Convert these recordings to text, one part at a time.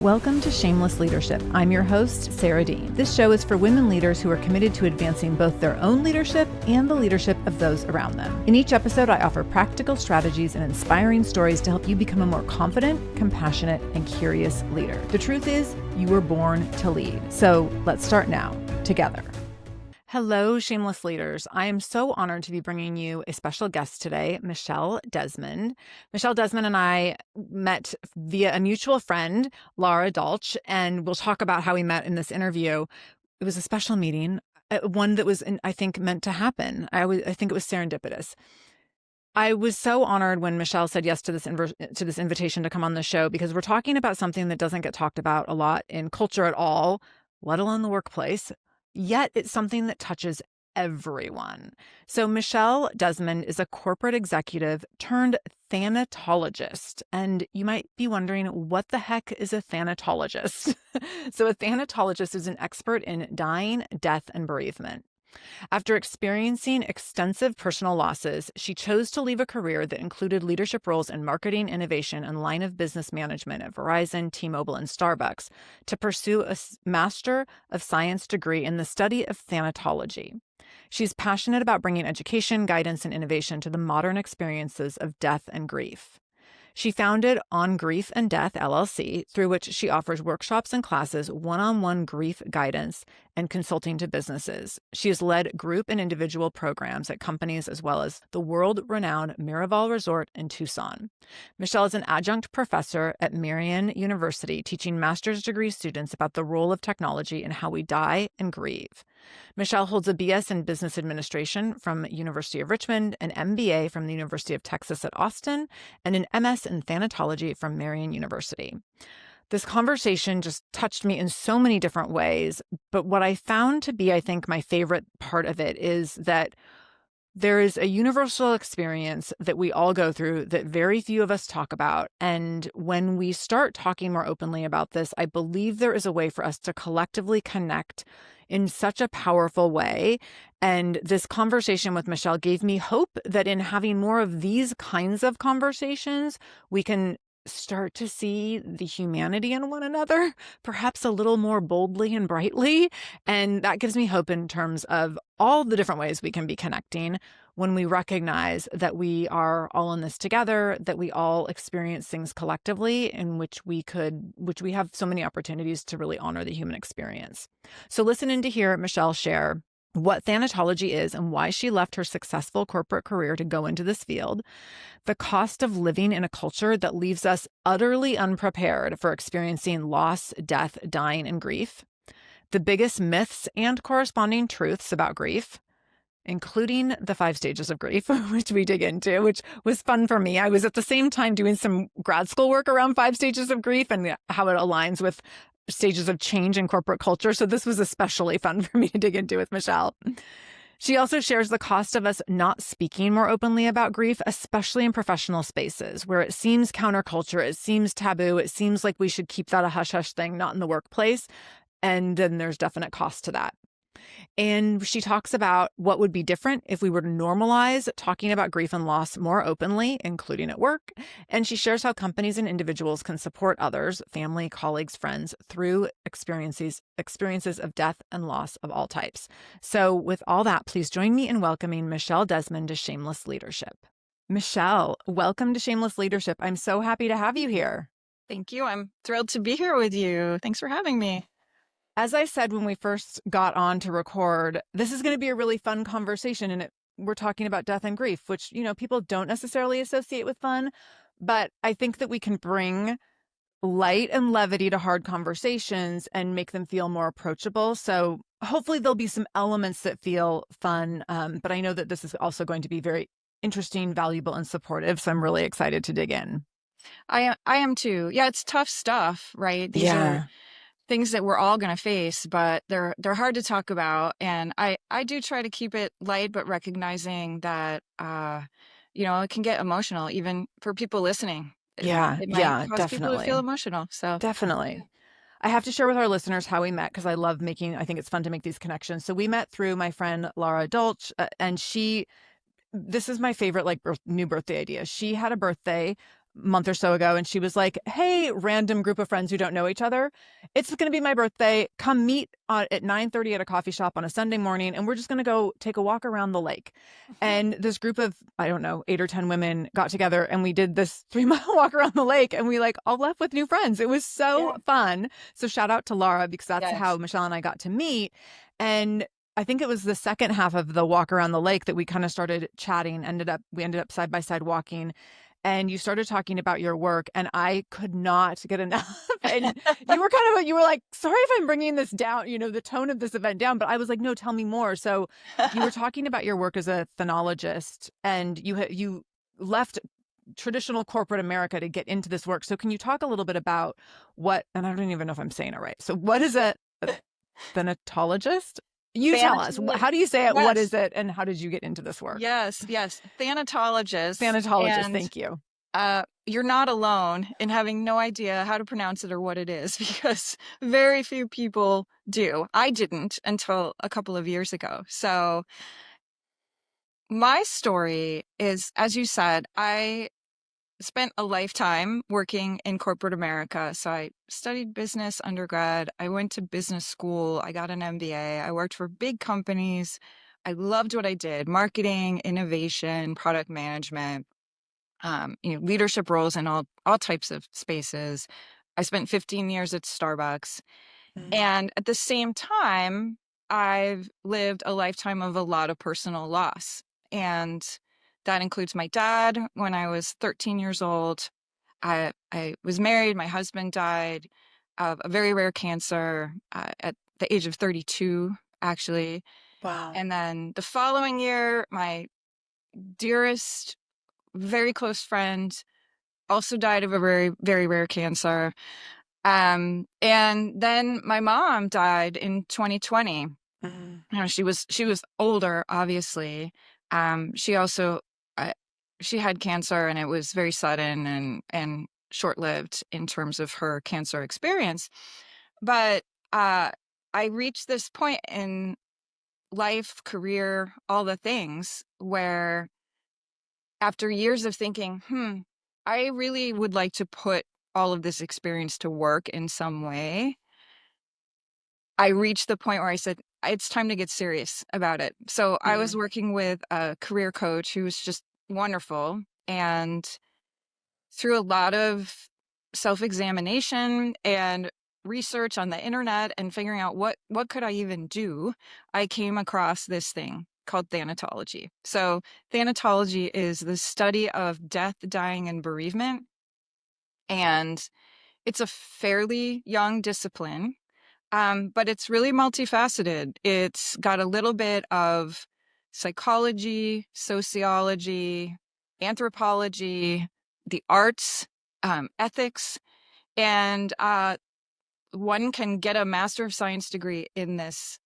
Welcome to Shameless Leadership. I'm your host, Sarah Dean. This show is for women leaders who are committed to advancing both their own leadership and the leadership of those around them. In each episode, I offer practical strategies and inspiring stories to help you become a more confident, compassionate, and curious leader. The truth is, you were born to lead. So let's start now, together. Hello, Shameless Leaders. I am so honored to be bringing you a special guest today, Michelle Desmond. Michelle Desmond and I met via a mutual friend, Laura Dolch, and we'll talk about how we met in this interview. It was a special meeting, one that was, I think, meant to happen. I think it was serendipitous. I was so honored when Michelle said yes to this invitation to come on the show, because we're talking about something that doesn't get talked about a lot in culture at all, let alone the workplace. Yet it's something that touches everyone. So Michelle Desmond is a corporate executive turned thanatologist. And you might be wondering, what the heck is a thanatologist? So a thanatologist is an expert in dying, death, and bereavement. After experiencing extensive personal losses, she chose to leave a career that included leadership roles in marketing, innovation, and line of business management at Verizon, T-Mobile, and Starbucks to pursue a Master of Science degree in the study of thanatology. She's passionate about bringing education, guidance, and innovation to the modern experiences of death and grief. She founded On Grief and Death, LLC, through which she offers workshops and classes, one-on-one grief guidance, and consulting to businesses. She has led group and individual programs at companies as well as the world-renowned Miraval Resort in Tucson. Michelle is an adjunct professor at Marian University, teaching master's degree students about the role of technology and how we die and grieve. Michelle holds a BS in Business Administration from University of Richmond, an MBA from the University of Texas at Austin, and an MS in Thanatology from Marian University. This conversation just touched me in so many different ways, but what I found to be, I think, my favorite part of it is that there is a universal experience that we all go through that very few of us talk about. And when we start talking more openly about this, I believe there is a way for us to collectively connect in such a powerful way. And this conversation with Michelle gave me hope that in having more of these kinds of conversations, we can start to see the humanity in one another, perhaps a little more boldly and brightly. And that gives me hope in terms of all the different ways we can be connecting when we recognize that we are all in this together, that we all experience things collectively in which we have so many opportunities to really honor the human experience. So listen in to hear Michelle share what thanatology is and why she left her successful corporate career to go into this field, the cost of living in a culture that leaves us utterly unprepared for experiencing loss, death, dying, and grief, the biggest myths and corresponding truths about grief, including the 5 stages of grief, which we dig into, which was fun for me. I was at the same time doing some grad school work around 5 stages of grief and how it aligns with stages of change in corporate culture. So this was especially fun for me to dig into with Michelle. She also shares the cost of us not speaking more openly about grief, especially in professional spaces where it seems counterculture, it seems taboo, it seems like we should keep that a hush-hush thing, not in the workplace. And then there's definite cost to that. And she talks about what would be different if we were to normalize talking about grief and loss more openly, including at work. And she shares how companies and individuals can support others, family, colleagues, friends, through experiences of death and loss of all types. So with all that, please join me in welcoming Michelle Desmond to Shameless Leadership. Michelle, welcome to Shameless Leadership. I'm so happy to have you here. Thank you. I'm thrilled to be here with you. Thanks for having me. As I said when we first got on to record, this is going to be a really fun conversation, and we're talking about death and grief, which, people don't necessarily associate with fun, but I think that we can bring light and levity to hard conversations and make them feel more approachable. So hopefully there'll be some elements that feel fun, but I know that this is also going to be very interesting, valuable, and supportive, so I'm really excited to dig in. I am too. Yeah, it's tough stuff, right? These are things that we're all going to face, but they're hard to talk about. And I do try to keep it light, but recognizing that, it can get emotional, even for people listening. It might cause people to feel emotional. So definitely. I have to share with our listeners how we met, because I think it's fun to make these connections. So we met through my friend, Laura Dolch, and this is my favorite, new birthday idea. She had a birthday month or so ago, and she was like, hey, random group of friends who don't know each other, it's going to be my birthday. Come meet at 9:30 at a coffee shop on a Sunday morning, and we're just going to go take a walk around the lake. And this group of, I don't know, 8 or 10 women got together, and we did this 3-mile walk around the lake, and we like all left with new friends. It was so fun. So shout out to Laura, because that's how Michelle and I got to meet. And I think it was the second half of the walk around the lake that we kind of started chatting. We ended up side by side walking, and you started talking about your work, and I could not get enough. And you were like, sorry if I'm bringing this down, the tone of this event down, but I was like, no, tell me more. So you were talking about your work as a thanatologist, and you left traditional corporate America to get into this work. So can you talk a little bit about and I don't even know if I'm saying it right. So what is a thanatologist? You tell us. How do you say it? Yes. What is it? And how did you get into this work? Yes. Thanatologist. Thanatologist. Thank you. You're not alone in having no idea how to pronounce it or what it is, because very few people do. I didn't until a couple of years ago. So my story is, as you said, I spent a lifetime working in corporate America. So I studied business undergrad. I went to business school. I got an MBA. I worked for big companies. I loved what I did: marketing, innovation, product management, leadership roles in all types of spaces. I spent 15 years at Starbucks. And at the same time, I've lived a lifetime of a lot of personal loss. And that includes my dad. When I was 13 years old, I was married. My husband died of a very rare cancer at the age of 32, actually. Wow. And then the following year, my dearest, very close friend also died of a very, very rare cancer. And then my mom died in 2020. Mm-hmm. She was older, obviously. She also she had cancer, and it was very sudden and short-lived in terms of her cancer experience. But I reached this point in life, career, all the things, where after years of thinking, I really would like to put all of this experience to work in some way, I reached the point where I said, it's time to get serious about it. So I was working with a career coach who was just wonderful. And through a lot of self-examination and research on the internet and figuring out what could I even do, I came across this thing called thanatology. So thanatology is the study of death, dying, and bereavement. And it's a fairly young discipline. But it's really multifaceted. It's got a little bit of psychology, sociology, anthropology, the arts, ethics, and one can get a Master of Science degree in this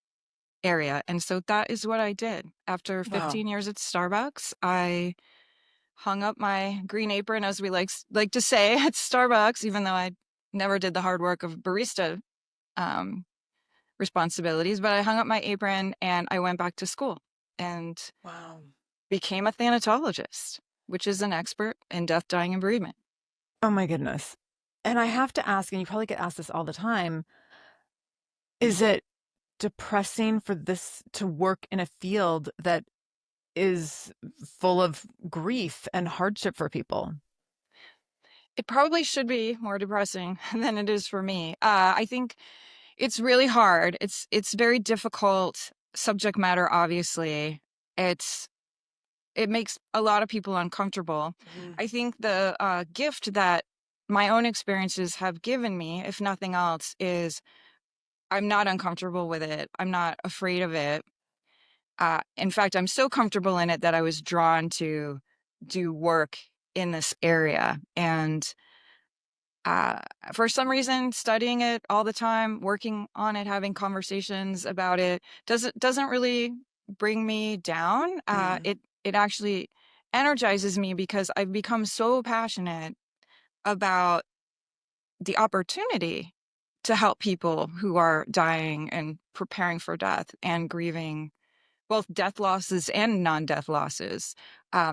area. And so that is what I did. After 15 years at Starbucks, I hung up my green apron, as we like to say at Starbucks, even though I never did the hard work of barista responsibilities, but I hung up my apron and I went back to school and became a thanatologist, which is an expert in death, dying, and bereavement. Oh my goodness. And I have to ask, and you probably get asked this all the time, is it depressing for this to work in a field that is full of grief and hardship for people? It probably should be more depressing than it is for me. I think it's really hard. It's very difficult subject matter, obviously. It makes a lot of people uncomfortable. I think the gift that my own experiences have given me, if nothing else, is I'm not uncomfortable with it. I'm not afraid of it. In fact, I'm so comfortable in it that I was drawn to do work in this area. And for some reason, studying it all the time, working on it, having conversations about it doesn't really bring me down. It actually energizes me, because I've become so passionate about the opportunity to help people who are dying and preparing for death and grieving both death losses and non-death losses.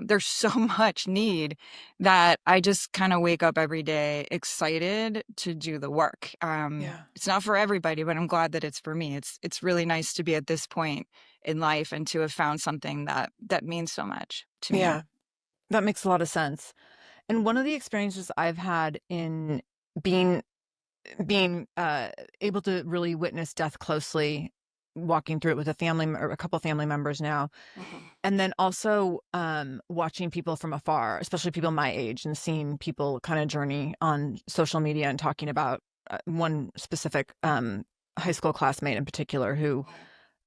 There's so much need that I just kind of wake up every day excited to do the work. It's not for everybody, but I'm glad that it's for me. It's really nice to be at this point in life and to have found something that means so much to me. Yeah, that makes a lot of sense. And one of the experiences I've had in being able to really witness death closely, walking through it with a family or a couple family members now, and then also watching people from afar, especially people my age, and seeing people kind of journey on social media and talking about one specific high school classmate in particular who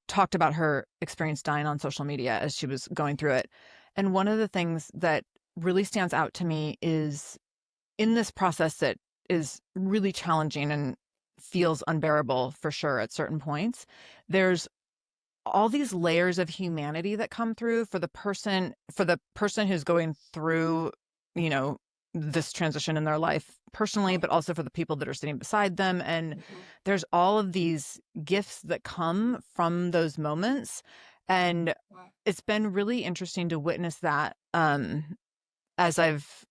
talked about her experience dying on social media as she was going through it. And one of the things that really stands out to me is in this process that is really challenging and feels unbearable for sure at certain points, there's all these layers of humanity that come through for the person who's going through, you know, this transition in their life personally, but also for the people that are sitting beside them. And there's all of these gifts that come from those moments. And it's been really interesting to witness that as I've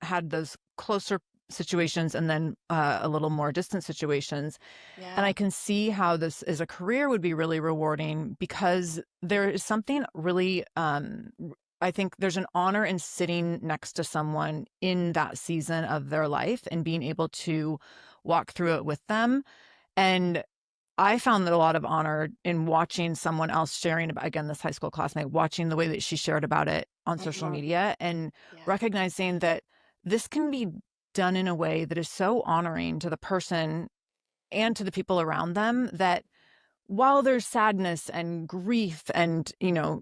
had those closer situations and then a little more distant situations. And I can see how this as a career would be really rewarding, because there is something really, I think there's an honor in sitting next to someone in that season of their life and being able to walk through it with them. And I found that a lot of honor in watching someone else sharing about, again, this high school classmate, watching the way that she shared about it on social media and recognizing that this can be done in a way that is so honoring to the person and to the people around them, that while there's sadness and grief and, you know,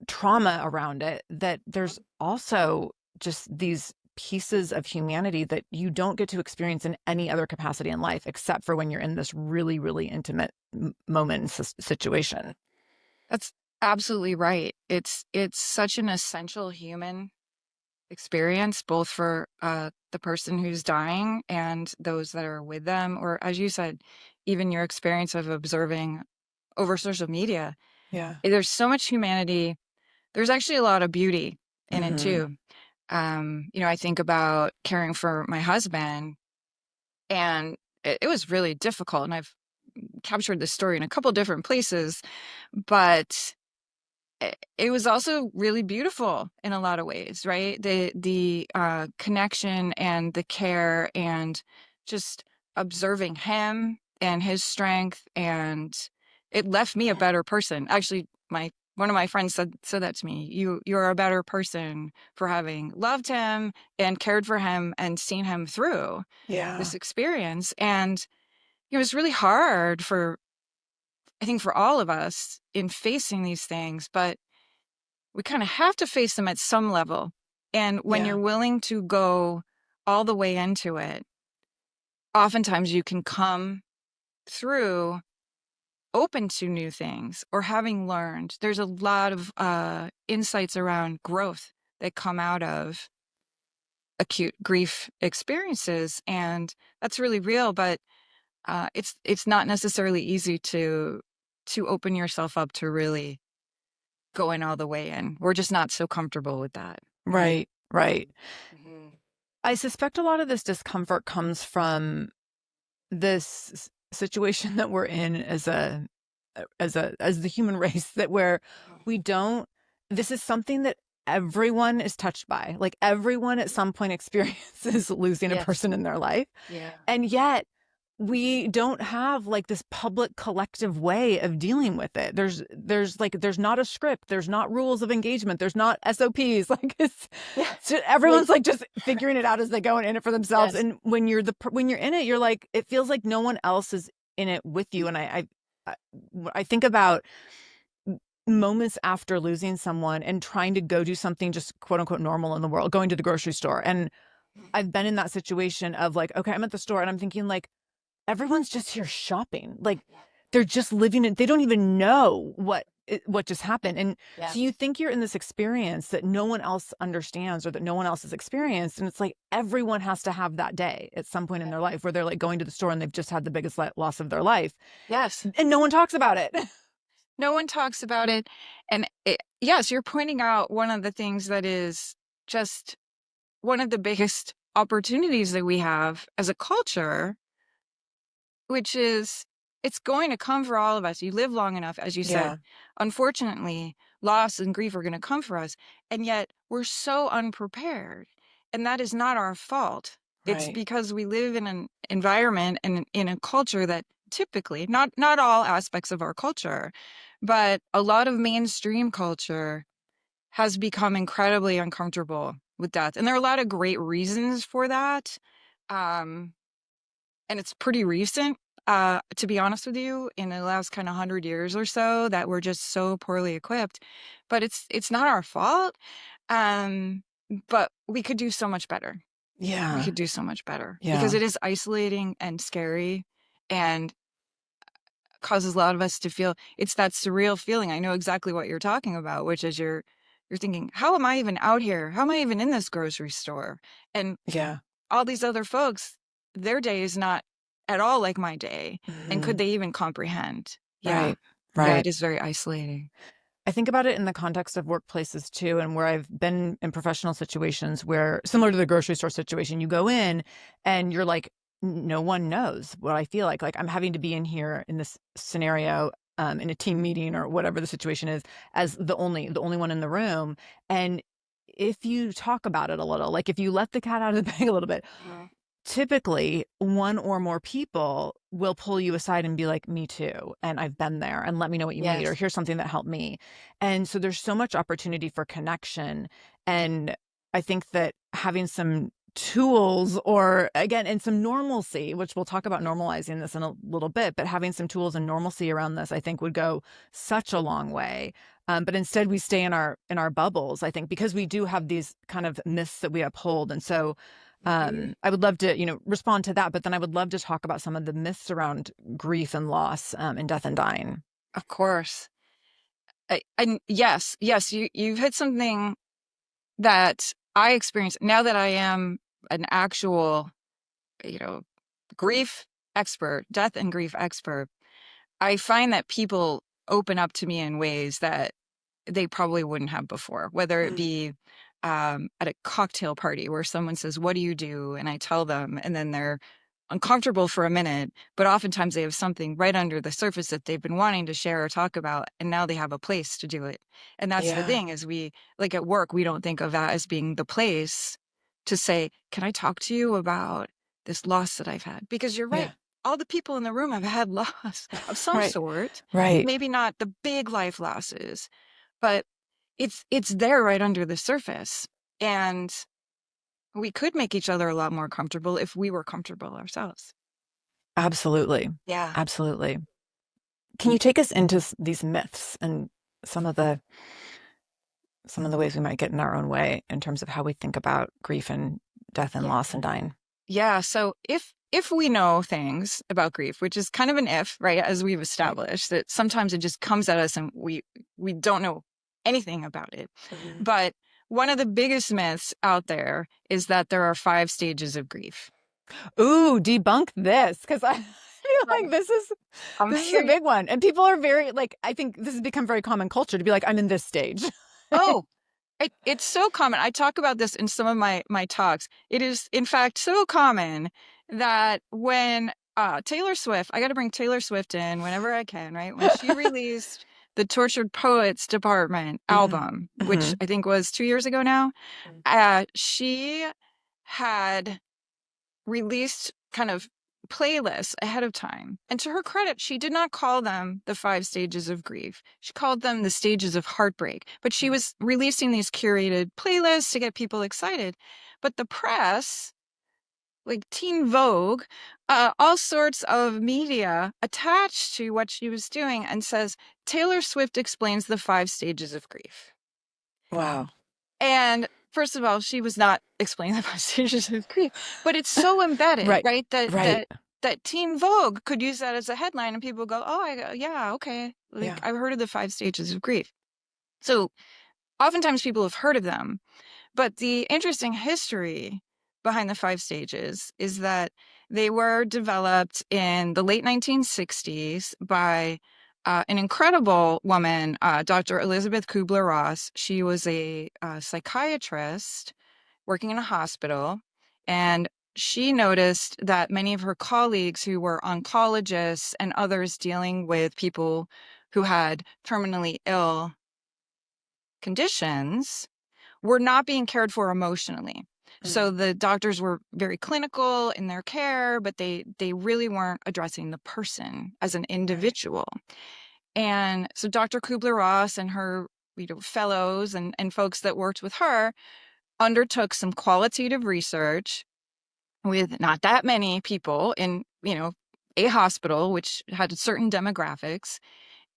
trauma around it, that there's also just these pieces of humanity that you don't get to experience in any other capacity in life, except for when you're in this really, really intimate moment and situation. That's absolutely right. It's such an essential human experience, both for the person who's dying and those that are with them, or as you said, even your experience of observing over social media. There's so much humanity. There's actually a lot of beauty in it too. You know, I think about caring for my husband, and it was really difficult, and I've captured this story in a couple different places, but it was also really beautiful in a lot of ways, right? The connection and the care and just observing him and his strength, and it left me a better person. Actually, one of my friends said that to me. You're a better person for having loved him and cared for him and seen him through this experience. And it was really hard I think for all of us in facing these things, but we kind of have to face them at some level. And when you're willing to go all the way into it, oftentimes you can come through open to new things or having learned. There's a lot of insights around growth that come out of acute grief experiences, and that's really real, but it's not necessarily easy to open yourself up to really going all the way in. We're just not so comfortable with that. Right. I suspect a lot of this discomfort comes from this situation that we're in as the human race, that where this is something that everyone is touched by. Like everyone at some point experiences losing a person in their life. And yet we don't have like this public collective way of dealing with it. There's not a script. There's not rules of engagement. There's not SOPs. Like everyone's like just figuring it out as they go and in it for themselves. And when you're in it, you're like, it feels like no one else is in it with you. And I think about moments after losing someone and trying to go do something just quote unquote normal in the world, going to the grocery store. And I've been in that situation of like, okay, I'm at the store and I'm thinking like, everyone's just here shopping. Like they're just living it. They don't even know what just happened. And so you think you're in this experience that no one else understands or that no one else has experienced. And it's like, everyone has to have that day at some point in their life where they're like going to the store and they've just had the biggest loss of their life. Yes. And no one talks about it. No one talks about it. And yes, you're pointing out one of the things that is just one of the biggest opportunities that we have as a culture, which is it's going to come for all of us. You live long enough, as you Yeah. said. Unfortunately, loss and grief are going to come for us. And yet we're so unprepared. And that is not our fault. It's Right. because we live in an environment and in a culture that typically, not all aspects of our culture, but a lot of mainstream culture has become incredibly uncomfortable with death. And there are a lot of great reasons for that. Um, and it's pretty recent, to be honest with you, in the last kind of 100 years or so, that we're just so poorly equipped. But it's not our fault. Um, but we could do so much better. We Yeah. could do so much better because Yeah. it is isolating and scary and causes a lot of us to feel it's that surreal feeling. I know exactly what you're talking about, which is you're thinking, how am I even out here? How am I even in this grocery store? And Yeah. all these other folks, their day is not at all like my day. And could Mhm. they even comprehend? Yeah. Right. Yeah, Right. it is very isolating. I think about it in the context of workplaces too, and where I've been in professional situations where, similar to the grocery store situation, you go in and you're like, no one knows what I feel like. Like I'm having to be in here in this scenario, in a team meeting or whatever the situation is, as the only one in the room. And if you talk about it a little, like if you let the cat out of the bag a little bit, typically one or more people will pull you aside and be like, me too. And I've been there and let me know what you need, or Yes. here's something that helped me. And so there's so much opportunity for connection. And I think that having some tools or again, and some normalcy, which we'll talk about normalizing this in a little bit, but having some tools and normalcy around this, I think would go such a long way. But instead we stay in our bubbles, I think, because we do have these kind of myths that we uphold. And so I would love to, respond to that, but then I would love to talk about some of the myths around grief and loss, and death and dying. Of course. And yes, you've hit something that I experience now that I am an actual, you know, grief expert, death and grief expert. I find that people open up to me in ways that they probably wouldn't have before, whether it Mm. be at a cocktail party where someone says, "What do you do?" And I tell them, and then they're uncomfortable for a minute, but oftentimes they have something right under the surface that they've been wanting to share or talk about, and now they have a place to do it. And that's the Yeah. thing is we, like at work, we don't think of that as being the place to say, "Can I talk to you about this loss that I've had?" Because you're right. Yeah. All the people in the room have had loss of some Right. sort, Right. maybe not the big life losses, but it's there right under the surface. And we could make each other a lot more comfortable if we were comfortable ourselves. Absolutely. Yeah. Absolutely. Can you take us into these myths and some of the ways we might get in our own way in terms of how we think about grief and death and Yeah. loss and dying? Yeah. So if we know things about grief, which is kind of an if, right, as we've established, that sometimes it just comes at us and we don't know anything about it. Mhm. But one of the biggest myths out there is that there are 5 stages of grief. Ooh, debunk this, because I feel Right. like this is I'm a sure. big one, and people are very like. I think this has become very common culture to be like, I'm in this stage. Oh, it's so common. I talk about this in some of my talks. It is, in fact, so common that when Taylor Swift, I got to bring Taylor Swift in whenever I can, right? When she released the Tortured Poets Department Mhm. album, which Mhm. I think was 2 years ago now, Mm. she had released kind of playlists ahead of time. And to her credit, she did not call them the 5 stages of grief. She called them the stages of heartbreak. But she Mm. was releasing these curated playlists to get people excited. But the press, like Teen Vogue, all sorts of media attached to what she was doing and says, Taylor Swift explains the 5 stages of grief. Wow. And first of all, she was not explaining the 5 stages of grief, but it's so embedded, Right. right? That Right. that that Teen Vogue could use that as a headline, and people go, "Oh, yeah, okay. Like Yeah. I've heard of the 5 stages of grief." So oftentimes people have heard of them, but the interesting history behind the 5 stages is that they were developed in the late 1960s by an incredible woman, Dr. Elizabeth Kubler-Ross. She was a psychiatrist working in a hospital, and she noticed that many of her colleagues who were oncologists and others dealing with people who had terminally ill conditions were not being cared for emotionally. So the doctors were very clinical in their care, but they really weren't addressing the person as an individual. And so Dr. Kubler-Ross and her fellows and folks that worked with her undertook some qualitative research with not that many people in, a hospital, which had certain demographics.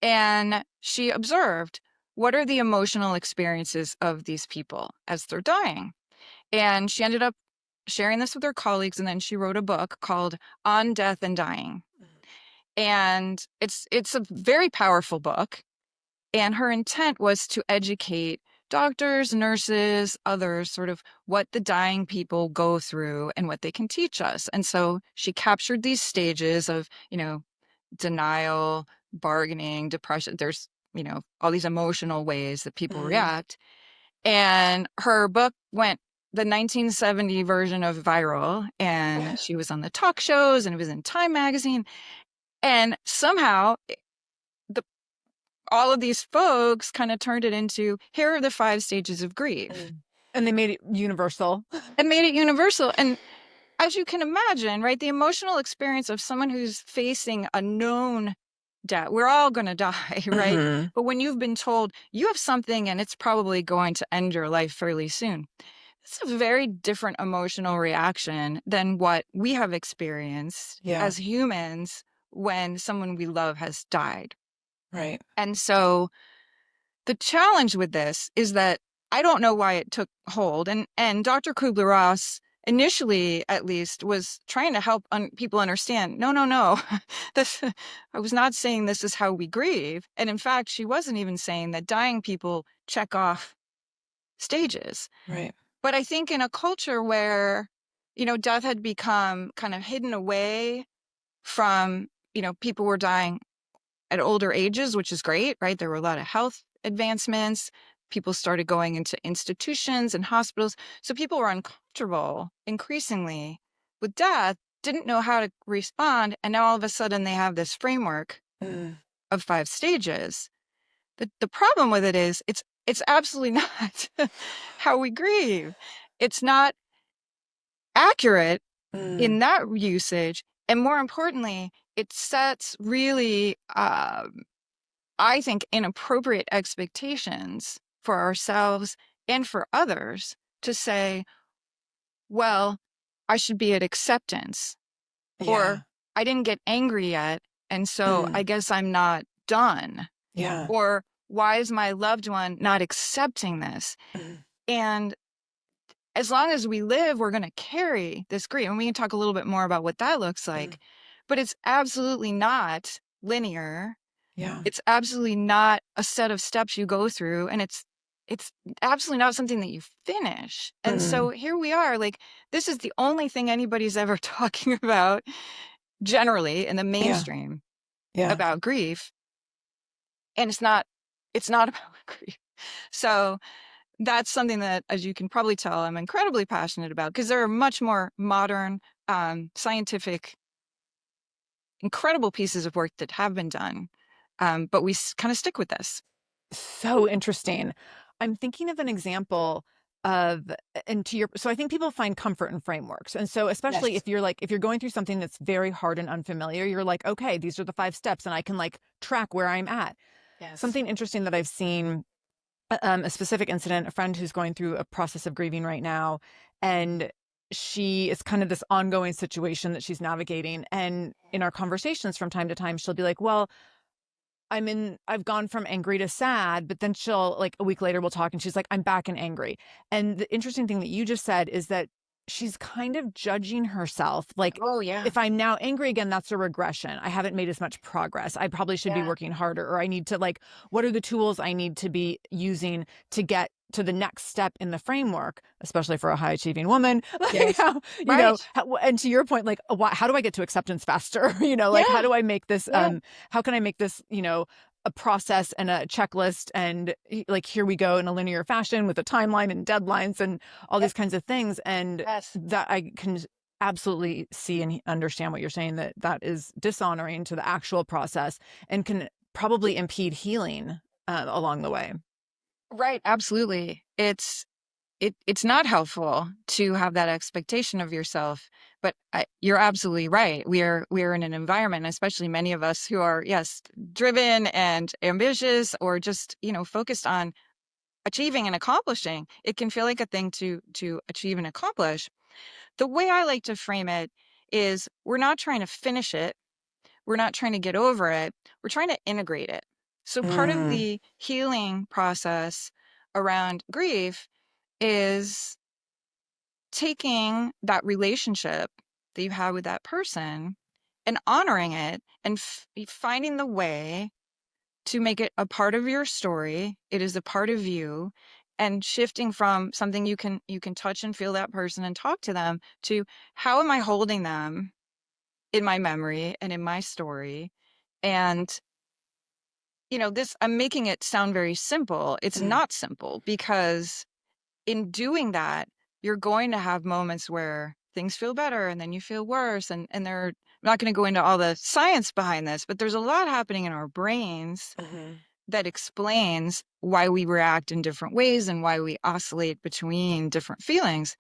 And she observed, what are the emotional experiences of these people as they're dying? And she ended up sharing this with her colleagues, and then she wrote a book called On Death and Dying. And it's a very powerful book. And her intent was to educate doctors, nurses, others, sort of what the dying people go through and what they can teach us. And so she captured these stages of, denial, bargaining, depression. There's, all these emotional ways that people react. And her book went the 1970 version of viral, and she was on the talk shows, and it was in Time magazine. And somehow all of these folks kind of turned it into, here are the 5 stages of grief. And they made it universal. And as you can imagine, right, the emotional experience of someone who's facing a known death, we're all going to die, right? But when you've been told you have something and it's probably going to end your life fairly soon, it's a very different emotional reaction than what we have experienced as humans when someone we love has died. Right. And so the challenge with this is that I don't know why it took hold. And Dr. Kubler-Ross, initially at least, was trying to help people understand, no. I was not saying this is how we grieve. And in fact, she wasn't even saying that dying people check off stages. Right. But I think in a culture where, death had become kind of hidden away from, people were dying at older ages, which is great, right? There were a lot of health advancements. People started going into institutions and hospitals. So people were uncomfortable increasingly with death, didn't know how to respond. And now all of a sudden they have this framework of 5 stages. The problem with it is it's absolutely not how we grieve. It's not accurate in that usage. And more importantly, it sets really, I think, inappropriate expectations for ourselves and for others to say, well, I should be at acceptance, or I didn't get angry yet, and so I guess I'm not done. Or why is my loved one not accepting this? And as long as we live, we're going to carry this grief. And we can talk a little bit more about what that looks like. But it's absolutely not linear. It's absolutely not a set of steps you go through. And it's absolutely not something that you finish. And so here we are, like, this is the only thing anybody's ever talking about generally in the mainstream about grief. And it's not about grief. So that's something that, as you can probably tell, I'm incredibly passionate about, because there are much more modern, scientific, incredible pieces of work that have been done. But we kind of stick with this. So interesting. I'm thinking of an example of, so I think people find comfort in frameworks. And so especially if you're going through something that's very hard and unfamiliar, you're like, okay, these are the 5 steps and I can track where I'm at. Something interesting that I've seen, a specific incident, a friend who's going through a process of grieving right now, and she is kind of this ongoing situation that she's navigating. And in our conversations from time to time, she'll be like, well, I've gone from angry to sad, but then she'll, a week later, we'll talk and she's like, I'm back and angry. And the interesting thing that you just said is that she's kind of judging herself. If I'm now angry again, that's a regression. I haven't made as much progress. I probably should be working harder, or I need to what are the tools I need to be using to get to the next step in the framework, especially for a high achieving woman. Yes. Like, Right. and to your point, like, how do I get to acceptance faster? Like, how Yeah. do I make this, Yeah. how can I make this, a process and a checklist, and like, here we go in a linear fashion with a timeline and deadlines and all Yep. these kinds of things. And Yes. that I can absolutely see and understand what you're saying, that is dishonoring to the actual process and can probably impede healing along the way. Right. Absolutely. It's not helpful to have that expectation of yourself, but you're absolutely right. We are in an environment, especially many of us who are, yes, driven and ambitious, or just focused on achieving and accomplishing. It can feel like a thing to achieve and accomplish. The way I like to frame it is, we're not trying to finish it. We're not trying to get over it. We're trying to integrate it. So part of Mm, the healing process around grief is taking that relationship that you have with that person and honoring it, and finding the way to make it a part of your story. It is a part of you, and shifting from something you can touch and feel that person and talk to them, to how am I holding them in my memory and in my story. And this, I'm making it sound very simple. It's mm, not simple, because in doing that, you're going to have moments where things feel better and then you feel worse. I'm not going to go into all the science behind this, but there's a lot happening in our brains mhm. that explains why we react in different ways and why we oscillate between different feelings.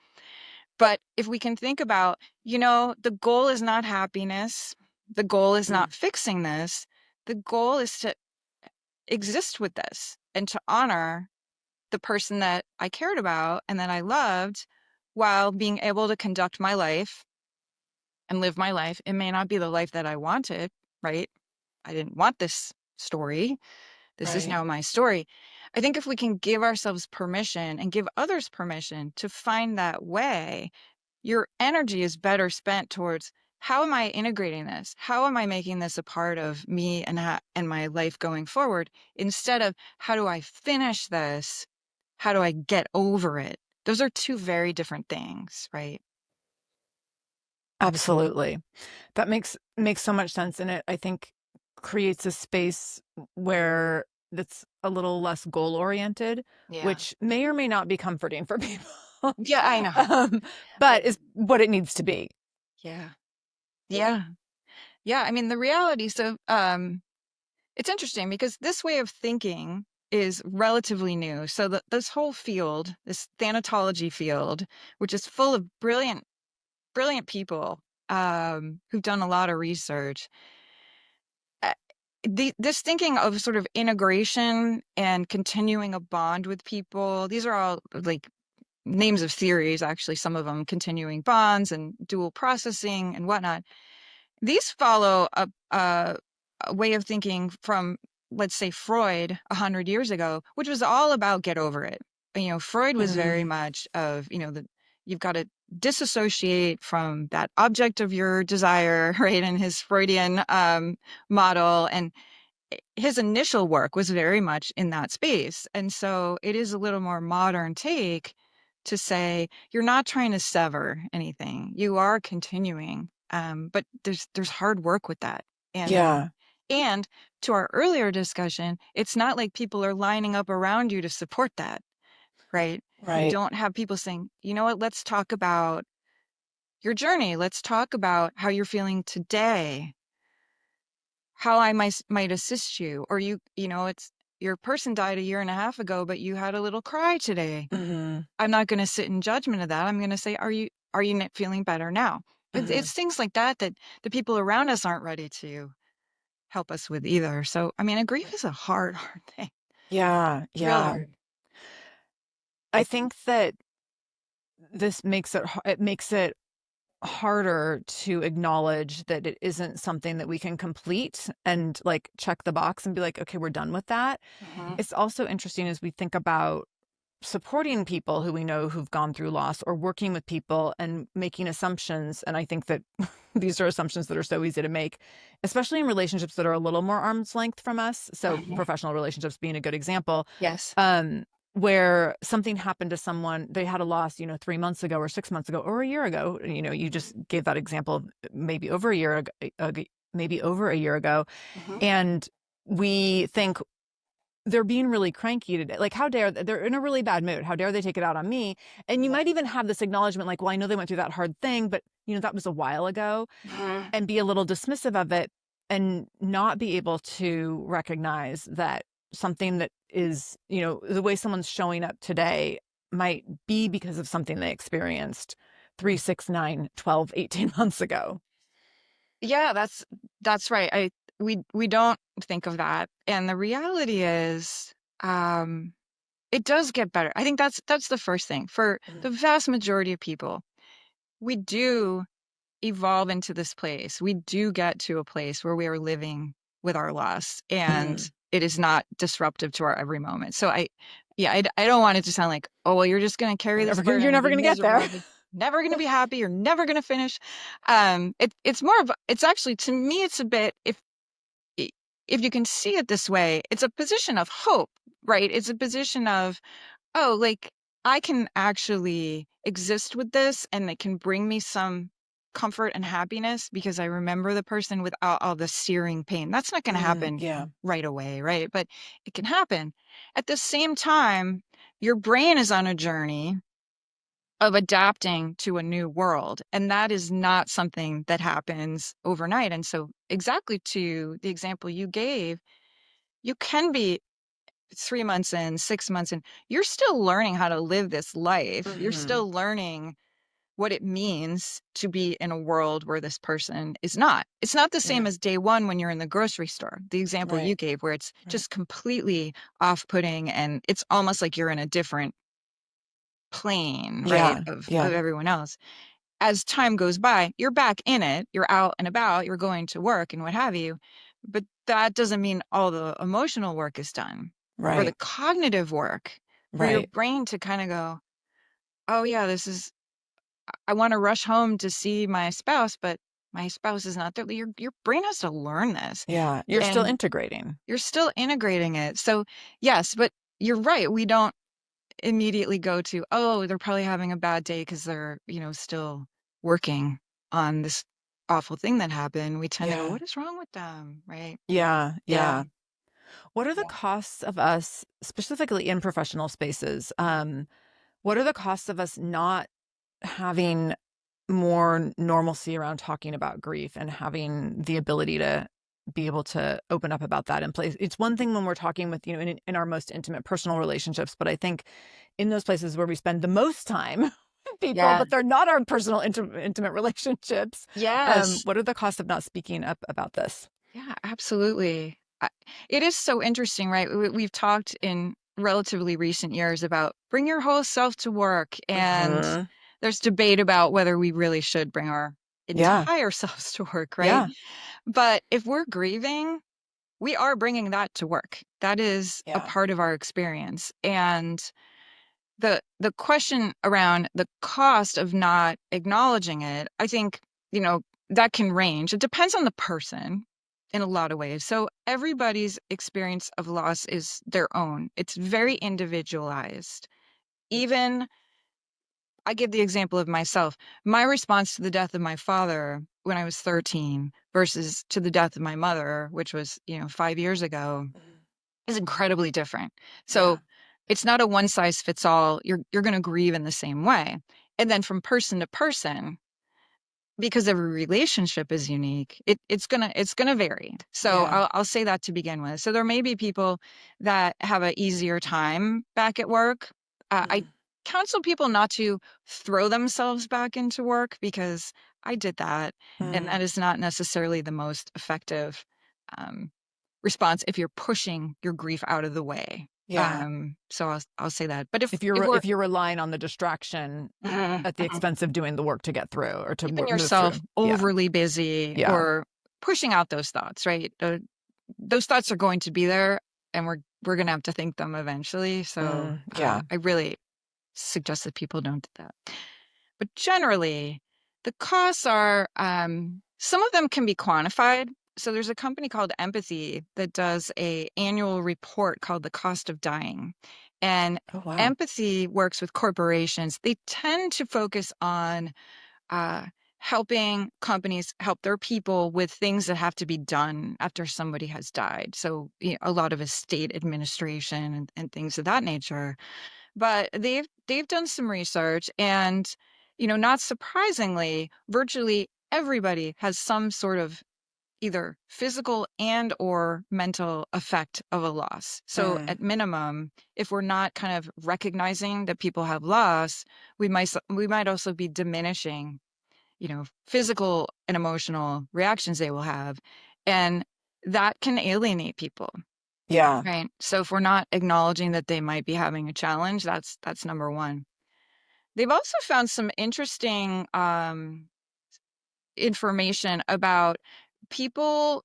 But if we can think about, the goal is not happiness, the goal is Mm. not fixing this, the goal is to exist with this and to honor the person that I cared about and that I loved, while being able to conduct my life and live my life. It may not be the life that I wanted, right? I didn't want this story. This is Right. now my story. I think if we can give ourselves permission and give others permission to find that way, your energy is better spent towards, how am I integrating this? How am I making this a part of me and my life going forward? Instead of, how do I finish this? How do I get over it? Those are two very different things, right? Absolutely. That makes so much sense, and it, I think, creates a space where that's a little less goal oriented, Yeah. which may or may not be comforting for people. Yeah, I know. um, I but is what it needs to be. Yeah. Yeah. Yeah. I mean, the reality, so it's interesting, because this way of thinking is relatively new. So this whole field, this thanatology field, which is full of brilliant, brilliant people who've done a lot of research. uh, this thinking of sort of integration and continuing a bond with people, these are all like names of theories, actually, some of them continuing bonds and dual processing and whatnot. These follow a way of thinking from, let's say, Freud 100 years ago, which was all about get over it. Freud was very Mm, much of, that you've got to disassociate from that object of your desire, right? And his Freudian model. And his initial work was very much in that space. And so it is a little more modern take to say, you're not trying to sever anything. You are continuing. But there's hard work with that. And yeah. and to our earlier discussion, it's not like people are lining up around you to support that, right? You Right. don't have people saying, you know what, let's talk about your journey. Let's talk about how you're feeling today, how I might assist you. Or it's your person died a year and a half ago, but you had a little cry today. Hmm. I'm not going to sit in judgment of that. I'm going to say, are you feeling better now? Hmm. It's things like that that the people around us aren't ready to help us with either. So, I mean, a grief is a hard, hard thing. Yeah. Real Yeah. hard. I think that this makes it makes it harder to acknowledge that it isn't something that we can complete and like check the box and be like, okay, we're done with that. Mhm. It's also interesting as we think about supporting people who we know who've gone through loss, or working with people and making assumptions. And I think that these are assumptions that are so easy to make, especially in relationships that are a little more arm's length from us. So Mhm. professional relationships being a good example. Yes. where something happened to someone, they had a loss, 3 months ago or 6 months ago or a year ago. You just gave that example of maybe over a year ago, maybe over a year ago. And we think they're being really cranky today. Like, how dare they're in a really bad mood. How dare they take it out on me? And you might even have this acknowledgement like, well, I know they went through that hard thing, but that was a while ago, and be a little dismissive of it and not be able to recognize that something that is, the way someone's showing up today might be because of something they experienced 3, 6, 9, 12, 18 months ago. Yeah, that's right. We don't think of that. And the reality is, it does get better. I think that's the first thing. For the vast majority of people, we do evolve into this place. We do get to a place where we are living with our loss, and it is not disruptive to our every moment. So I don't want it to sound like, oh, well, you're just going to carry this burden. You're never going to get there. Never going to be happy. You're never going to finish. It's actually, to me, it's a bit, if you can see it this way, it's a position of hope, right? It's a position of, oh, like, I can actually exist with this, and it can bring me some comfort and happiness because I remember the person without all the searing pain. That's not going to happen right away, right? But it can happen. At the same time, your brain is on a journey of adapting to a new world, and that is not something that happens overnight. And so, exactly to the example you gave, you can be 3 months in, 6 months in, you're still learning how to live this life. You're still learning what it means to be in a world where this person is not. It's not the same as day one when you're in the grocery store, the example you gave, where it's just completely off-putting, and it's almost like you're in a different plane, right, of everyone else. As time goes by, you're back in it, you're out and about, you're going to work and what have you, but that doesn't mean all the emotional work is done, or the cognitive work for your brain to kind of go, oh yeah, I want to rush home to see my spouse, but my spouse is not there. Your brain has to learn this. Yeah, you're still integrating. You're still integrating it. So yes, but you're right. We don't immediately go to, oh, they're probably having a bad day because they're, still working on this awful thing that happened. We tend to go, what is wrong with them? Right? Yeah. What are the costs of us, specifically in professional spaces? What are the costs of us not having more normalcy around talking about grief and having the ability to be able to open up about that in place? It's one thing when we're talking with, in our most intimate personal relationships, but I think in those places where we spend the most time with people, but they're not our personal intimate relationships. Yes. What are the costs of not speaking up about this? Yeah, absolutely. It is so interesting, right? We've talked in relatively recent years about bring your whole self to work, and there's debate about whether we really should bring our entire selves to work, right? Yeah. But if we're grieving, we are bringing that to work. That is a part of our experience. And the question around the cost of not acknowledging it, I think, that can range. It depends on the person in a lot of ways. So everybody's experience of loss is their own. It's very individualized. Even I give the example of myself. My response to the death of my father when I was 13 versus to the death of my mother, which was, 5 years ago, is incredibly different. So it's not a one size fits all. You're going to grieve in the same way. And then from person to person, because every relationship is unique, it's gonna vary. So I'll say that to begin with. So there may be people that have an easier time back at work. I counsel people not to throw themselves back into work, because I did that, and that is not necessarily the most effective response if you're pushing your grief out of the way. So I'll say that. But if you're relying on the distraction at the expense of doing the work to get through, or to keeping move yourself through. overly busy, or pushing out those thoughts, right? Those thoughts are going to be there, and we're going to have to think them eventually. So I really suggest that people don't do that. But generally, the costs are, some of them can be quantified. So there's a company called Empathy that does a annual report called The Cost of Dying. And Oh, wow. empathy works with corporations. They tend to focus on uh, helping companies help their people with things that have to be done after somebody has died. So, a lot of estate administration and things of that nature. But they've done some research, and not surprisingly, virtually everybody has some sort of either physical and or mental effect of a loss. So Mm, at minimum, if we're not kind of recognizing that people have loss, we might also be diminishing, physical and emotional reactions they will have, and that can alienate people. yeah. Right. So if we're not acknowledging that they might be having a challenge, that's number one. They've also found some interesting information about people.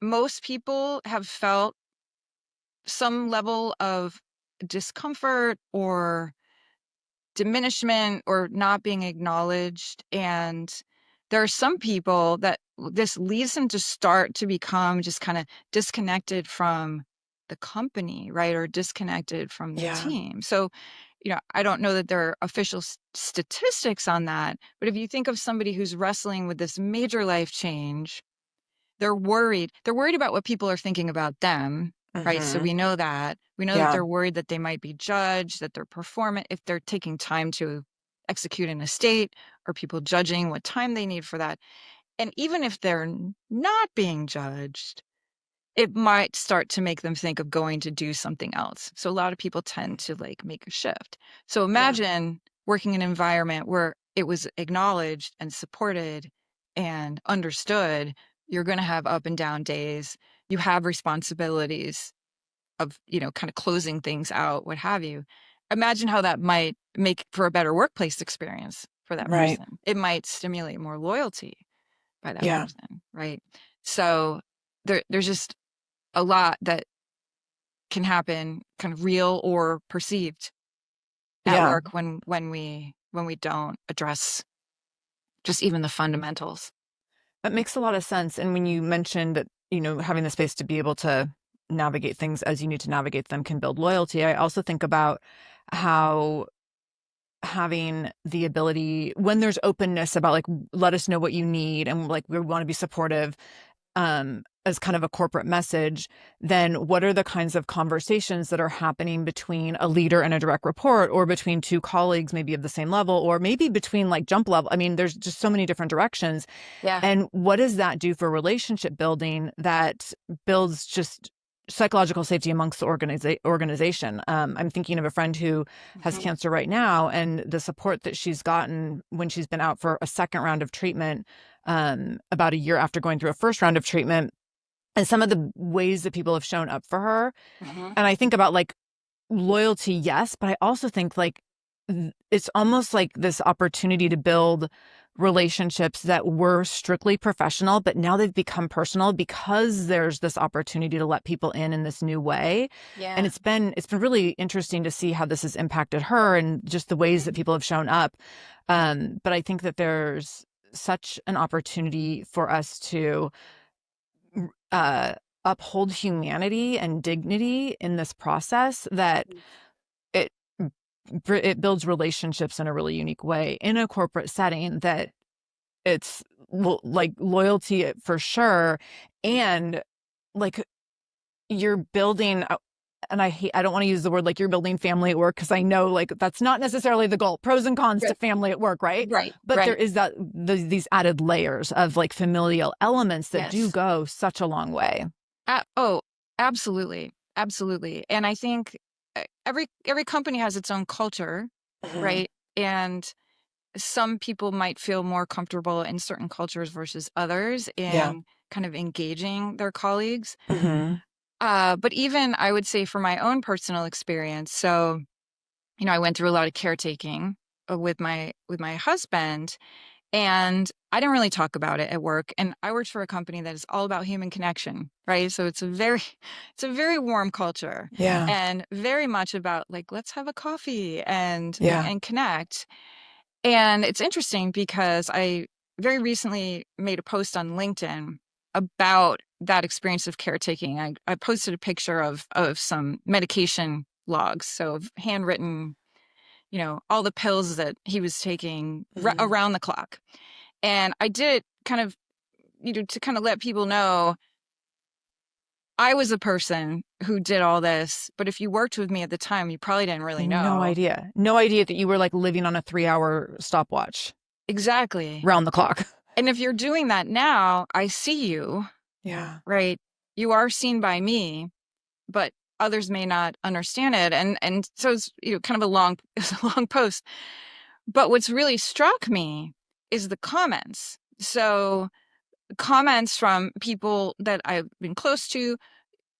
Most people have felt some level of discomfort or diminishment or not being acknowledged. And there are some people that this leads them to start to become just kind of disconnected from the company, right? Or disconnected from the Yeah. team. So, I don't know that there are official statistics on that, but if you think of somebody who's wrestling with this major life change, they're worried. They're worried about what people are thinking about them, right? So Hmm. we know that. We know that Yeah. they're worried that they might be judged, that they're performant if they're taking time to execute an estate, or people judging what time they need for that. And even if they're not being judged, it might start to make them think of going to do something else. So a lot of people tend to like make a shift. So Yeah. imagine working in an environment where it was acknowledged and supported and understood. You're going to have up and down days. You have responsibilities of, kind of closing things out, what have you. Imagine how that might make for a better workplace experience for that Right. person. It might stimulate more loyalty by that Yeah. person, right? So there's just a lot that can happen, kind of real or perceived, at Yeah. work when we don't address just even the fundamentals. That makes a lot of sense. And when you mentioned that, having the space to be able to navigate things as you need to navigate them can build loyalty, I also think about how having the ability when there's openness about like, let us know what you need, and like, we want to be supportive, as kind of a corporate message, then what are the kinds of conversations that are happening between a leader and a direct report, or between two colleagues, maybe of the same level, or maybe between like jump level? I mean, there's just so many different directions. Yeah. And what does that do for relationship building that builds just psychological safety amongst the organization? I'm thinking of a friend who has Mhm. cancer right now, and the support that she's gotten when she's been out for a second round of treatment, about a year after going through a first round of treatment, and some of the ways that people have shown up for her. Mhm. And I think about like loyalty, yes, but I also think like it's almost like this opportunity to build relationships that were strictly professional, but now they've become personal because there's this opportunity to let people in this new way. And Yeah. it's been really interesting to see how this has impacted her and just the ways that people have shown up. But I think that there's such an opportunity for us to uh, uphold humanity and dignity in this process, that it it builds relationships in a really unique way in a corporate setting, that it's like loyalty for sure. And like, you're building and I don't want to use the word like you're building family at work, because I know like that's not necessarily the goal. Pros and cons to Right. family at work, right? Right. But there Right. is these added layers of like familial elements that do Yes. go such a long way. Oh, absolutely. Absolutely. And I think every company has its own culture, Hmm. right? And some people might feel more comfortable in certain cultures versus others Yeah. in kind of engaging their colleagues. Hmm. But even I would say for my own personal experience, so I went through a lot of caretaking with my husband, and I didn't really talk about it at work. And I worked for a company that is all about human connection, right? So it's a very it's a very warm culture, Yeah. and very much about like, let's have a coffee and Yeah. and connect. And it's interesting because I very recently made a post on LinkedIn about that experience of caretaking. I posted a picture of some medication logs. So handwritten, all the pills that he was taking around the clock. And I did it kind of, to kind of let people know I was a person who did all this, but if you worked with me at the time, you probably didn't really know. No idea. No idea that you were like living on a 3-hour stopwatch. Exactly. Round the clock. And if you're doing that now, I see you. Yeah. Right. You are seen by me, but others may not understand it. And so it's kind of it's a long post. But what's really struck me is the comments. So comments from people that I've been close to,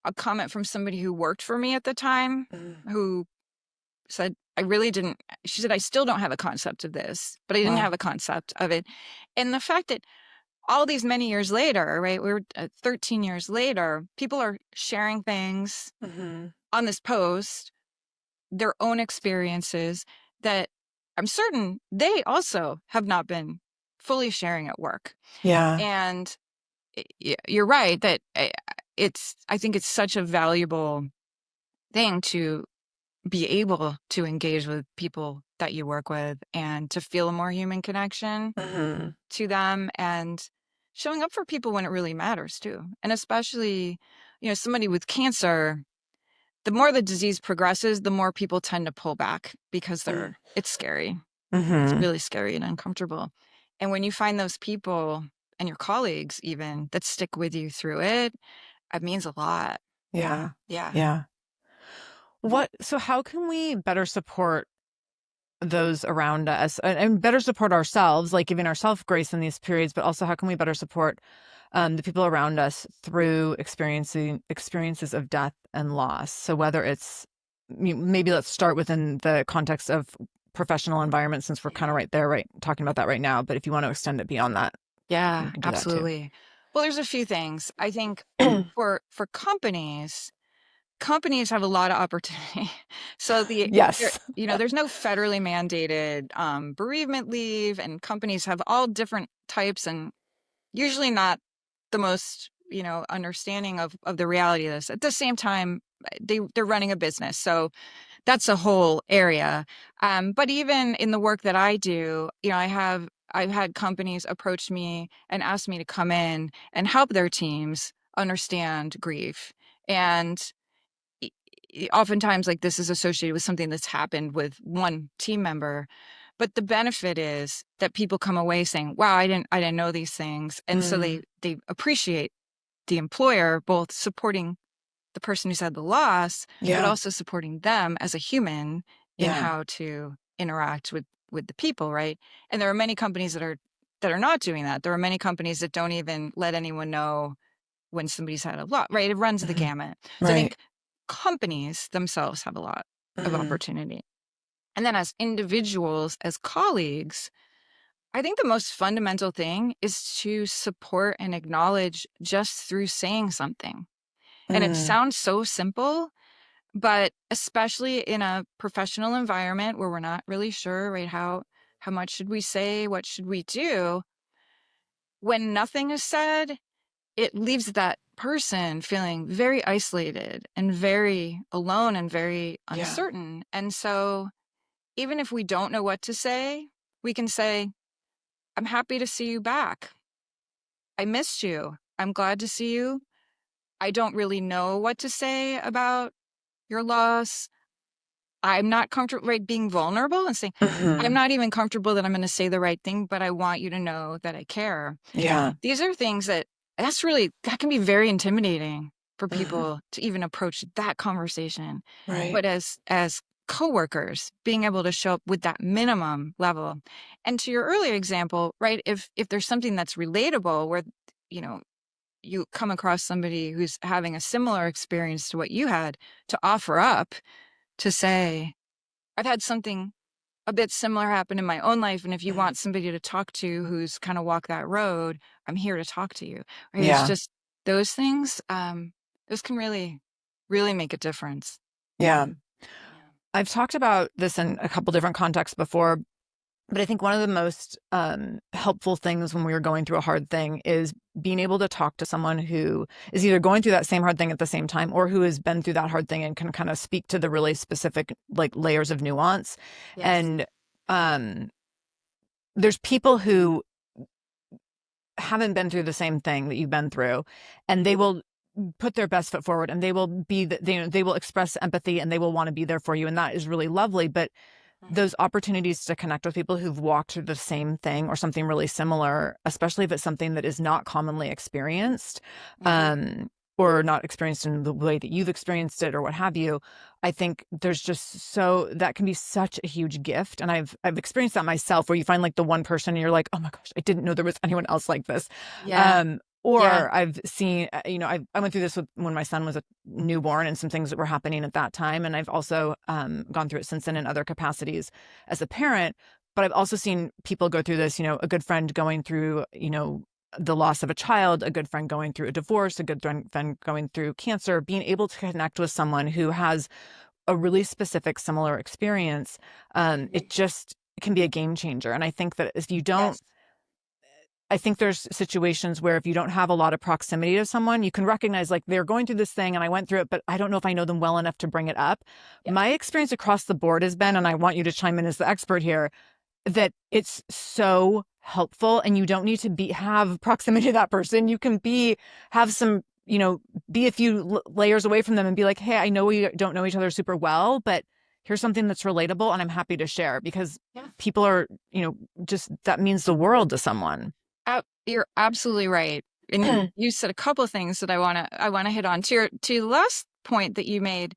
a comment from somebody who worked for me at the time, who said, she said, I still don't have a concept of this, but I didn't have a concept of it. And the fact that all these many years later, right, we were 13 years later, people are sharing things on this post, their own experiences that I'm certain they also have not been fully sharing at work. Yeah. And you're right that I think it's such a valuable thing to be able to engage with people that you work with and to feel a more human connection to them, and showing up for people when it really matters too. And especially, somebody with cancer, the more the disease progresses, the more people tend to pull back because it's scary. It's really scary and uncomfortable. And when you find those people and your colleagues even that stick with you through it, it means a lot. Yeah. Yeah. Yeah. So how can we better support those around us and better support ourselves, like giving ourselves grace in these periods, but also how can we better support the people around us through experiences of death and loss? So whether it's, maybe let's start within the context of professional environment, since we're kind of right there, right, talking about that right now. But if you want to extend it beyond that, yeah, absolutely. Well, there's a few things. I think for companies have a lot of opportunity. So yes, there's no federally mandated bereavement leave, and companies have all different types, and usually not the most understanding of the reality of this. At the same time, they're running a business, so that's a whole area. But even in the work that I do, I've had companies approach me and ask me to come in and help their teams understand grief. And oftentimes, like, this is associated with something that's happened with one team member. But the benefit is that people come away saying, wow, I didn't know these things. And so they appreciate the employer both supporting the person who's had the loss, but also supporting them as a human in how to interact with the people, right? And there are many companies that are not doing that. There are many companies that don't even let anyone know when somebody's had a loss, right? It runs the gamut. So I think companies themselves have a lot of opportunity. And then as individuals, as colleagues, I think the most fundamental thing is to support and acknowledge just through saying something. And it sounds so simple, but especially in a professional environment where we're not really sure, right, how much should we say, what should we do? When nothing is said, it leaves that person feeling very isolated and very alone and very uncertain. And so even if we don't know what to say, we can say, I'm happy to see you back. I missed you. I'm glad to see you. I don't really know what to say about your loss. I'm not comfortable, right, being vulnerable and saying, I'm not even comfortable that I'm going to say the right thing, but I want you to know that I care. Yeah. These are things that can be very intimidating for people to even approach that conversation. Right. But as coworkers, being able to show up with that minimum level. And to your earlier example, right, if there's something that's relatable where, you come across somebody who's having a similar experience to what you had, to offer up, to say, I've had something a bit similar happen in my own life. And if you want somebody to talk to who's kind of walked that road, I'm here to talk to you. Right? Yeah. It's just those things, those can really, really make a difference. Yeah. I've talked about this in a couple different contexts before, But I think one of the most helpful things when we are going through a hard thing is being able to talk to someone who is either going through that same hard thing at the same time, or who has been through that hard thing and can kind of speak to the really specific like layers of nuance. Yes. And there's people who haven't been through the same thing that you've been through, and they will put their best foot forward, and they will they will express empathy, and they will want to be there for you, and that is really lovely. But those opportunities to connect with people who've walked through the same thing or something really similar, especially if it's something that is not commonly experienced, or not experienced in the way that you've experienced it or what have you, I think there's just that can be such a huge gift. And I've experienced that myself, where you find like the one person and you're like, oh my gosh, I didn't know there was anyone else like this. Or I've seen, I went through this when my son was a newborn, and some things that were happening at that time. And I've also gone through it since then in other capacities as a parent. But I've also seen people go through this, a good friend going through, the loss of a child, a good friend going through a divorce, a good friend going through cancer, being able to connect with someone who has a really specific, similar experience. It can be a game changer. And I think that if you don't, I think there's situations where if you don't have a lot of proximity to someone, you can recognize like they're going through this thing and I went through it, but I don't know if I know them well enough to bring it up. My experience across the board has been, and I want you to chime in as the expert here, that it's so helpful, and you don't need to have proximity to that person. You can have some, be a few layers away from them and be like, hey, I know we don't know each other super well, but here's something that's relatable and I'm happy to share, because people are, just, that means the world to someone. You're absolutely right. And you said a couple of things that I want to hit on. To the last point that you made,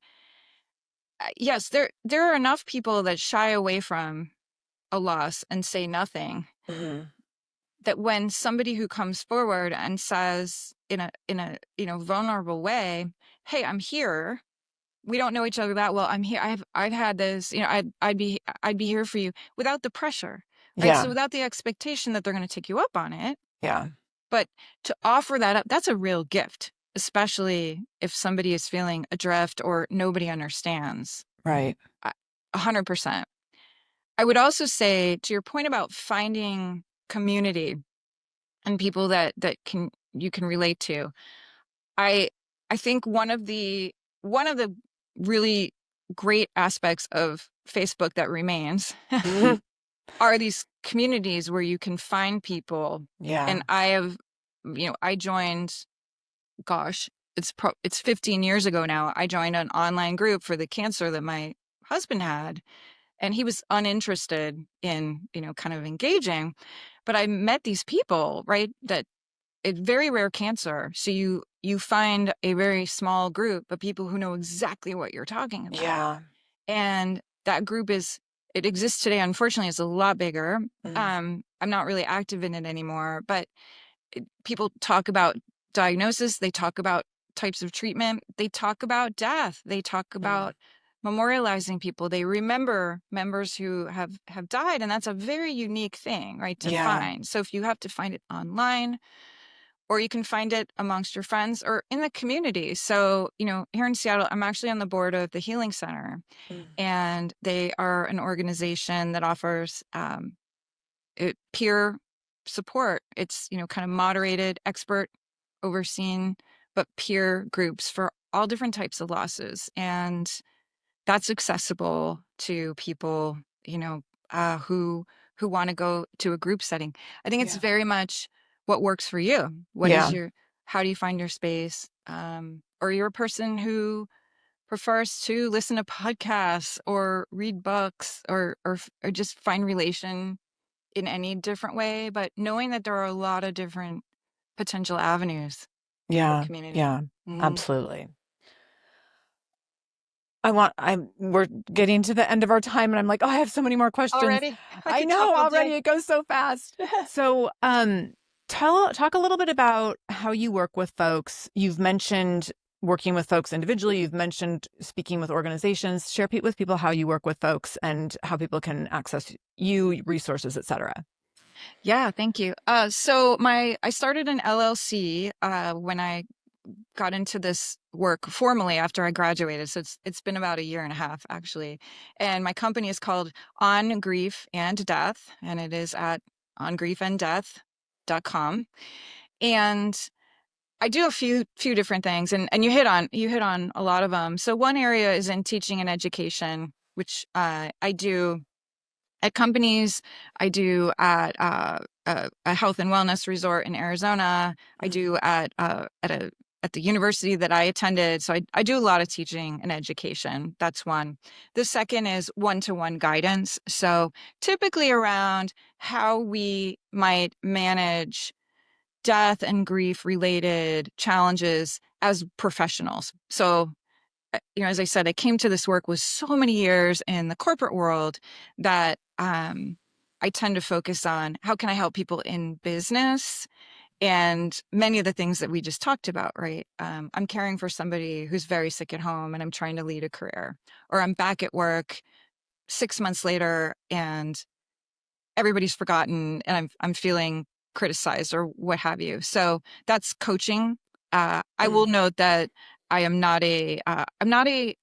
yes, there are enough people that shy away from a loss and say nothing, that when somebody who comes forward and says in a vulnerable way, hey, I'm here, we don't know each other that well, I'm here, I've had this, I'd be here for you, without the pressure, right? So without the expectation that they're going to take you up on it. But to offer that up, that's a real gift, especially if somebody is feeling adrift or nobody understands. Right. 100%. I would also say, to your point about finding community and people that you can relate to, I think one of the really great aspects of Facebook that remains are these communities where you can find people. And I joined, gosh, it's 15 years ago now. I joined an online group for the cancer that my husband had, and he was uninterested in, kind of engaging, but I met these people, right? That it's very rare cancer. So you find a very small group of people who know exactly what you're talking about. And that group it exists today. Unfortunately, it's a lot bigger. I'm not really active in it anymore, but people talk about diagnosis. They talk about types of treatment. They talk about death. They talk about memorializing people. They remember members who have died. And that's a very unique thing, right, to find. So if you have to find it online, or you can find it amongst your friends or in the community. So, here in Seattle, I'm actually on the board of the Healing Center, and they are an organization that offers peer support. It's, kind of moderated, expert overseen, but peer groups for all different types of losses. And that's accessible to people, who want to go to a group setting. I think it's very much what works for you. What is how do you find your space? Or you're a person who prefers to listen to podcasts or read books, or just find relation in any different way, but knowing that there are a lot of different potential avenues for community. Absolutely. We're getting to the end of our time, and I'm like, oh, I have so many more questions. Already? I know, already. It goes so fast. So, talk a little bit about how you work with folks. You've mentioned working with folks individually. You've mentioned speaking with organizations. Share with people how you work with folks and how people can access you, resources, et cetera. Yeah, thank you. So I started an LLC when I got into this work formally after I graduated. So it's been about a year and a half actually. And my company is called On Grief and Death, and it is at ongriefanddeath.com. And I do a few different things, and you hit on a lot of them. So one area is in teaching and education, which I do at companies. I do at a health and wellness resort in Arizona. I do at the university that I attended. So I do a lot of teaching and education. That's one. The second is one-to-one guidance. So typically around how we might manage death and grief related challenges as professionals. So, as I said, I came to this work with so many years in the corporate world that I tend to focus on how can I help people in business and many of the things that we just talked about, right? I'm caring for somebody who's very sick at home and I'm trying to lead a career, or I'm back at work 6 months later and everybody's forgotten and I'm feeling criticized or what have you. So that's coaching. I will note that I'm not a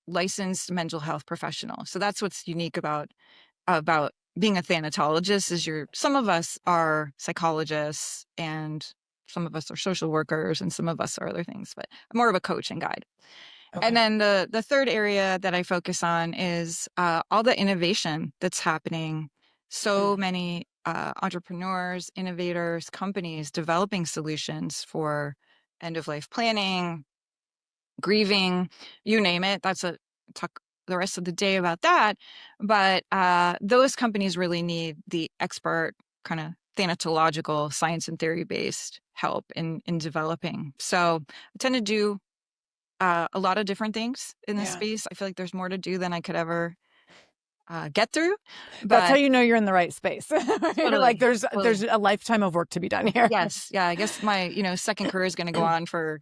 licensed mental health professional. So that's what's unique about being a thanatologist is some of us are psychologists and some of us are social workers and some of us are other things, but I'm more of a coach and guide. Okay. And then the third area that I focus on is all the innovation that's happening. So many entrepreneurs, innovators, companies developing solutions for end of life planning, grieving, you name it. Talk the rest of the day about that. But those companies really need the expert kind of thanatological science and theory based help in developing. So I tend to do a lot of different things in this space. I feel like there's more to do than I could ever get through. That's how But you know you're in the right space. You're like, there's a lifetime of work to be done here. Yes. Yeah. I guess my, second career is going to go on for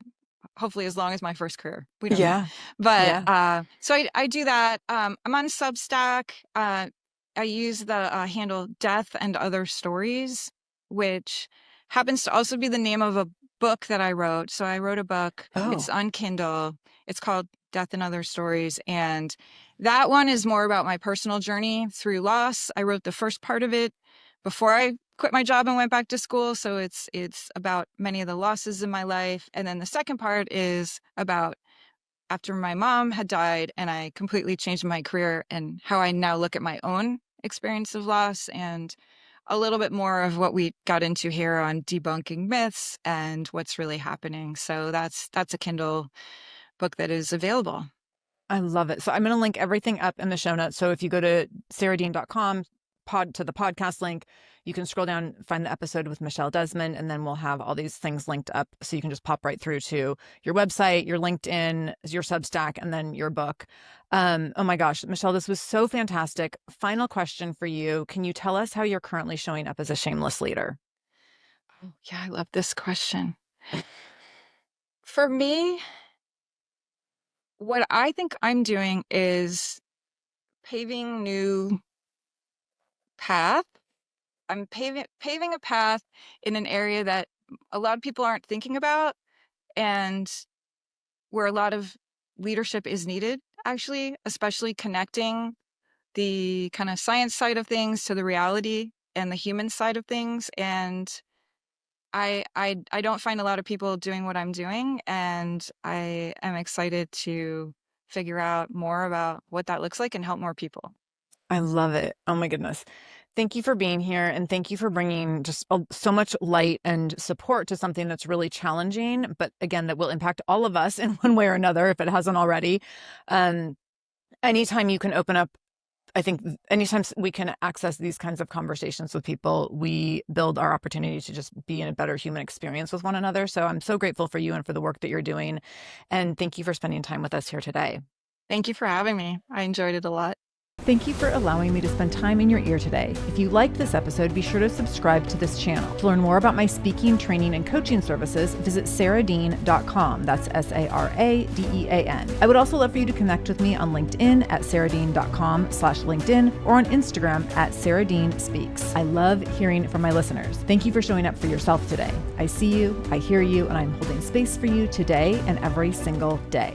hopefully as long as my first career. We don't know. But so I do that. I'm on Substack. I use the handle Death and Other Stories, which happens to also be the name of a book that I wrote. So I wrote a book. It's on Kindle. It's called Death and Other Stories. And that one is more about my personal journey through loss. I wrote the first part of it before I quit my job and went back to school. So it's about many of the losses in my life. And then the second part is about after my mom had died and I completely changed my career and how I now look at my own experience of loss and a little bit more of what we got into here on debunking myths and what's really happening. So that's a Kindle book that is available. I love it. So I'm going to link everything up in the show notes. So if you go to sarahdean.com, to the podcast link, you can scroll down, find the episode with Michelle Desmond, and then we'll have all these things linked up. So you can just pop right through to your website, your LinkedIn, your Substack, and then your book. Oh my gosh, Michelle, this was so fantastic. Final question for you. Can you tell us how you're currently showing up as a shameless leader? Oh, yeah, I love this question. For me, what I think I'm doing is paving new path. I'm paving a path in an area that a lot of people aren't thinking about and where a lot of leadership is needed, actually, especially connecting the kind of science side of things to the reality and the human side of things. And I don't find a lot of people doing what I'm doing, and I am excited to figure out more about what that looks like and help more people. I love it. Oh my goodness. Thank you for being here. And thank you for bringing just so much light and support to something that's really challenging, but again, that will impact all of us in one way or another, if it hasn't already. Anytime you can open up, I think anytime we can access these kinds of conversations with people, we build our opportunity to just be in a better human experience with one another. So I'm so grateful for you and for the work that you're doing. And thank you for spending time with us here today. Thank you for having me. I enjoyed it a lot. Thank you for allowing me to spend time in your ear today. If you liked this episode, be sure to subscribe to this channel. To learn more about my speaking, training, and coaching services, visit saradean.com. That's SARADEAN. I would also love for you to connect with me on LinkedIn at saradean.com/LinkedIn or on Instagram at saradeanspeaks. I love hearing from my listeners. Thank you for showing up for yourself today. I see you, I hear you, and I'm holding space for you today and every single day.